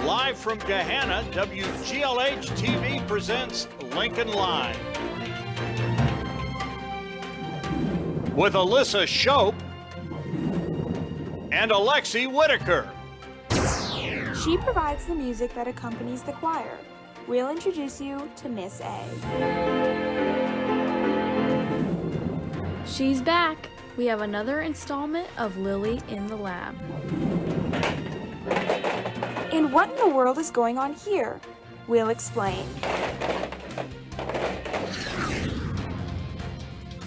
Live from Gahanna, WGLH TV presents Lincoln Live. With Alyssa Shope and Alexi Whitaker. She provides the music that accompanies the choir. We'll introduce you to Miss A. She's back. We have another installment of Lily in the Lab. And what in the world is going on here? We'll explain.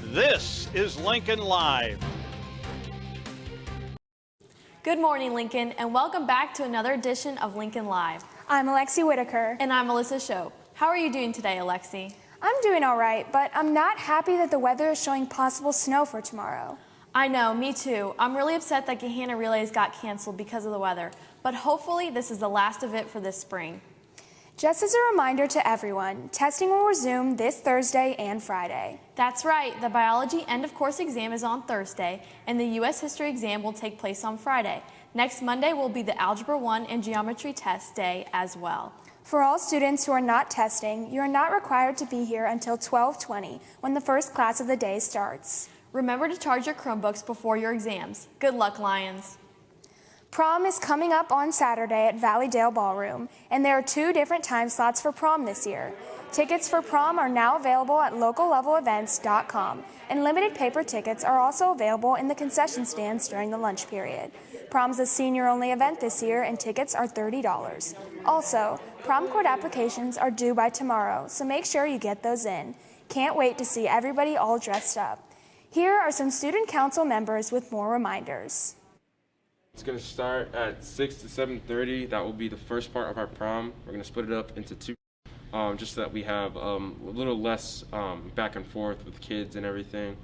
This is Lincoln Live. Good morning, Lincoln, and welcome back to another edition of Lincoln Live. I'm Alexi Whitaker. And I'm Alyssa Shope. How are you doing today, Alexi? I'm doing all right, but I'm not happy that the weather is showing possible snow for tomorrow. I know, me too. I'm really upset that Gahanna Relays got canceled because of the weather, but hopefully this is the last of it for this spring. Just as a reminder to everyone, testing will resume this Thursday and Friday. That's right. The biology end-of-course exam is on Thursday, and the U.S. history exam will take place on Friday. Next Monday will be the Algebra 1 and Geometry test day as well. For all students who are not testing, you are not required to be here until 12:20 when the first class of the day starts. Remember to charge your Chromebooks before your exams. Good luck, Lions. Prom is coming up on Saturday at Valleydale Ballroom, and there are 2 different time slots for prom this year. Tickets for prom are now available at locallevelevents.com, and limited paper tickets are also available in the concession stands during the lunch period. Prom's a senior-only event this year, and tickets are $30. Also, prom court applications are due by tomorrow, so make sure you get those in. Can't wait to see everybody all dressed up. Here are some student council members with more reminders. It's going to start at 6 to 7:30. That will be the first part of our prom. We're going to split it up into 2, just so that we have a little less back and forth with kids and everything.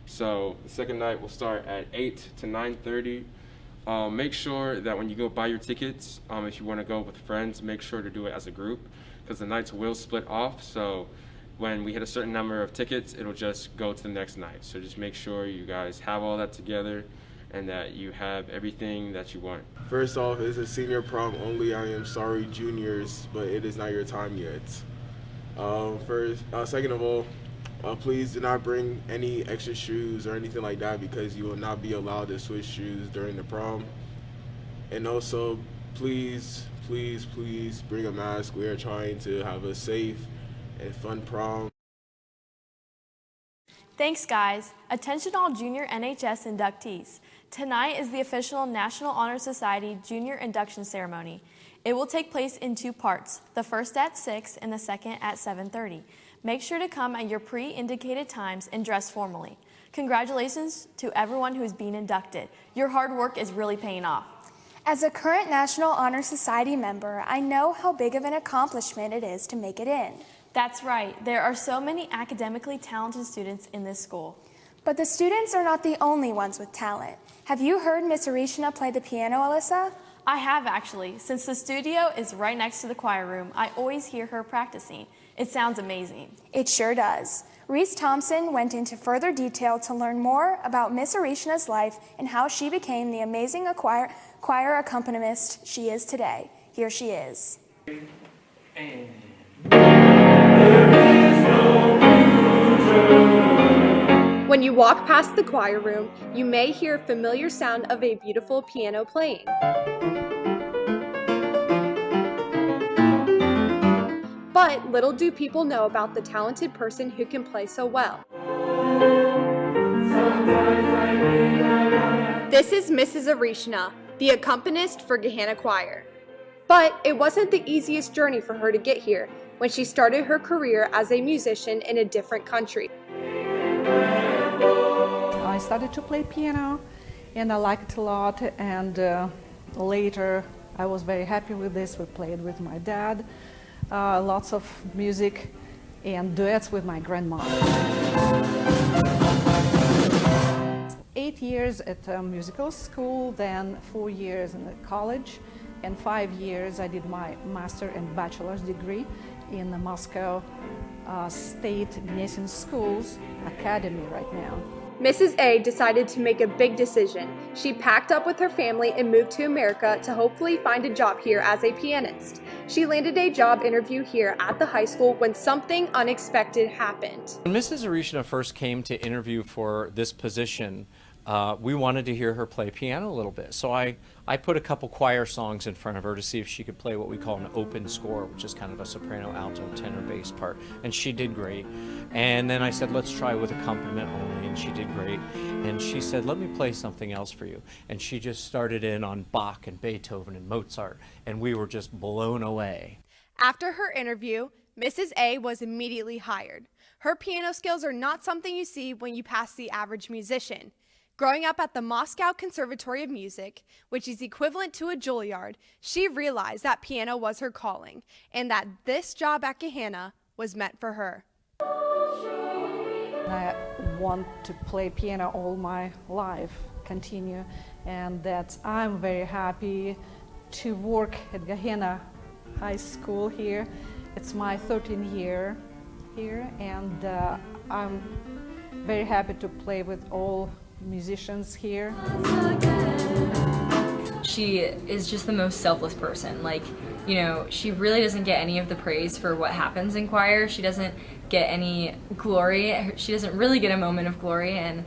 So the second night will start at 8 to 9:30. Make sure that when you go buy your tickets, if you want to go with friends, make sure to do it as a group, because the nights will split off. So when we hit a certain number of tickets, it'll just go to the next night. So just make sure you guys have all that together and that you have everything that you want. First off, it's a senior prom only. I am sorry, juniors, but it is not your time yet. Second of all, please do not bring any extra shoes or anything like that, because you will not be allowed to switch shoes during the prom. And also, please, please, please bring a mask. We are trying to have a safe and fun prom. Thanks, guys. Attention all junior NHS inductees. Tonight is the official National Honor Society Junior Induction Ceremony. It will take place in 2 parts, the first at 6 and the second at 7:30. Make sure to come at your pre-indicated times and dress formally. Congratulations to everyone who is being inducted. Your hard work is really paying off. As a current National Honor Society member, I know how big of an accomplishment it is to make it in. That's right. There are so many academically talented students in this school. But the students are not the only ones with talent. Have you heard Miss Arishna play the piano, Alyssa? I have, actually. Since the studio is right next to the choir room, I always hear her practicing. It sounds amazing. It sure does. Reese Thompson went into further detail to learn more about Miss Arishna's life and how she became the amazing choir accompanist she is today. Here she is. When you walk past the choir room, you may hear a familiar sound of a beautiful piano playing. But little do people know about the talented person who can play so well. This is Mrs. Arishna, the accompanist for Gahanna Choir. But it wasn't the easiest journey for her to get here when she started her career as a musician in a different country. I started to play piano and I liked it a lot, and later I was very happy with this. We played with my dad, lots of music and duets with my grandma. 8 years at a musical school, then 4 years in the college, and 5 years I did my master and bachelor's degree in the Moscow State Gnesian Schools Academy right now. Mrs. A decided to make a big decision. She packed up with her family and moved to America to hopefully find a job here as a pianist. She landed a job interview here at the high school when something unexpected happened. When Mrs. Arishna first came to interview for this position, we wanted to hear her play piano a little bit. So I put a couple choir songs in front of her to see if she could play what we call an open score, which is kind of a soprano, alto, tenor, bass part. And she did great. And then I said, let's try with accompaniment only, and she did great. And she said, let me play something else for you. And she just started in on Bach and Beethoven and Mozart, and we were just blown away. After her interview, Mrs. A was immediately hired. Her piano skills are not something you see when you pass the average musician. Growing up at the Moscow Conservatory of Music, which is equivalent to a Juilliard, she realized that piano was her calling and that this job at Gahanna was meant for her. I want to play piano all my life, continue, and that I'm very happy to work at Gahanna High School here. It's my 13th year here, and I'm very happy to play with all musicians here. She is just the most selfless person. Like, you know, she really doesn't get any of the praise for what happens in choir. She doesn't get any glory. She doesn't really get a moment of glory, and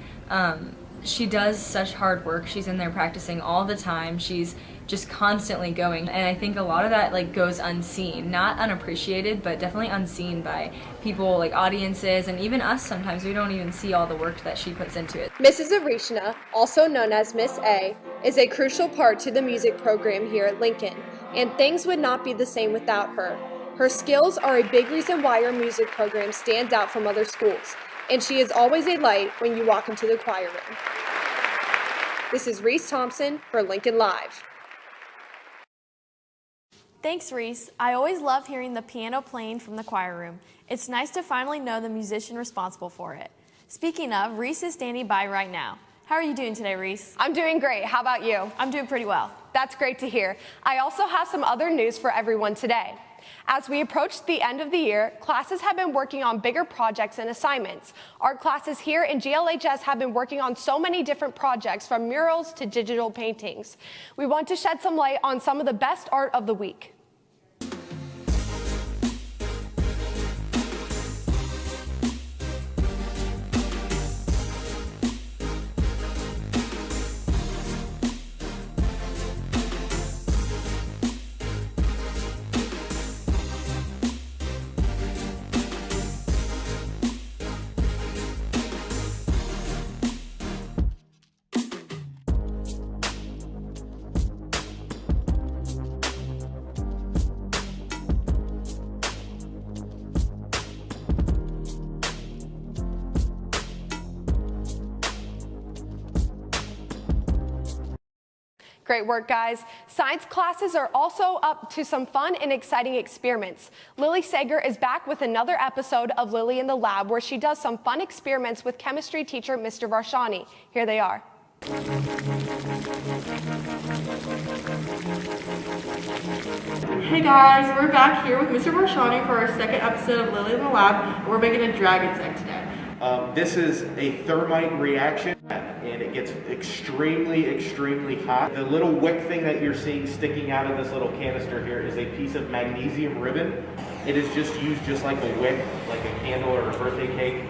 she does such hard work. She's in there practicing all the time. She's just constantly going, and I think a lot of that like goes unseen, not unappreciated, but definitely unseen by people like audiences and even us. Sometimes we don't even see all the work that she puts into it. Mrs. Arishna, also known as Miss A, is a crucial part to the music program here at Lincoln, and things would not be the same without her. Her skills are a big reason why our music program stands out from other schools, and she is always a light when you walk into the choir room. This is Reese Thompson for Lincoln Live. Thanks, Reese. I always love hearing the piano playing from the choir room. It's nice to finally know the musician responsible for it. Speaking of, Reese is standing by right now. How are you doing today, Reese? I'm doing great. How about you? I'm doing pretty well. That's great to hear. I also have some other news for everyone today. As we approach the end of the year, classes have been working on bigger projects and assignments. Art classes here in GLHS have been working on so many different projects, from murals to digital paintings. We want to shed some light on some of the best art of the week. Great work, guys. Science classes are also up to some fun and exciting experiments. Lily Sager is back with another episode of Lily in the Lab, where she does some fun experiments with chemistry teacher Mr. Varshani. Here they are. Hey guys, we're back here with Mr. Varshani for our second episode of Lily in the Lab. We're making a dragon's egg today. This is a thermite reaction, and it gets extremely hot. The little wick thing that you're seeing sticking out of this little canister here is a piece of magnesium ribbon. It is just used just like a wick, like a candle or a birthday cake.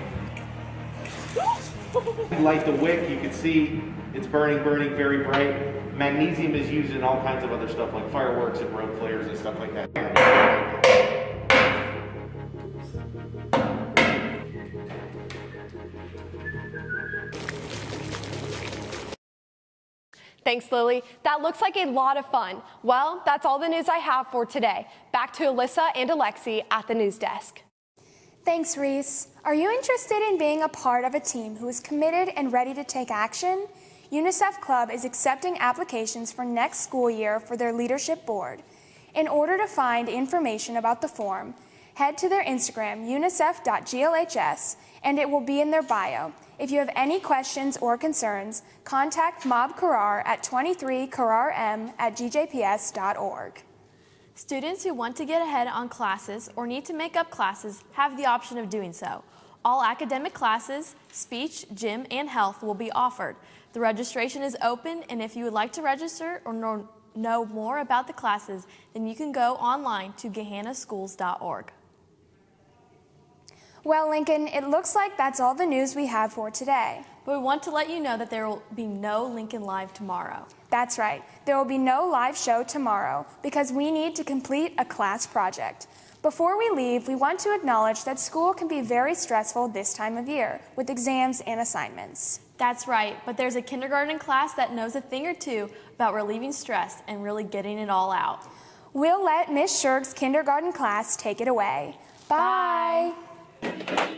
Light the wick, you can see it's burning very bright. Magnesium is used in all kinds of other stuff like fireworks and road flares and stuff like that. Thanks, Lily. That looks like a lot of fun. Well, that's all the news I have for today. Back to Alyssa and Alexi at the news desk. Thanks, Reese. Are you interested in being a part of a team who is committed and ready to take action? UNICEF Club is accepting applications for next school year for their leadership board. In order to find information about the form, head to their Instagram, unicef.glhs, and it will be in their bio. If you have any questions or concerns, contact Mob Karar at 23kararm@gjps.org. Students who want to get ahead on classes or need to make up classes have the option of doing so. All academic classes, speech, gym, and health will be offered. The registration is open, and if you would like to register or know more about the classes, then you can go online to gahannaschools.org. Well, Lincoln, it looks like that's all the news we have for today. But we want to let you know that there will be no Lincoln Live tomorrow. That's right. There will be no live show tomorrow because we need to complete a class project. Before we leave, we want to acknowledge that school can be very stressful this time of year with exams and assignments. That's right, but there's a kindergarten class that knows a thing or two about relieving stress and really getting it all out. We'll let Miss Shurg's kindergarten class take it away. Bye. Bye.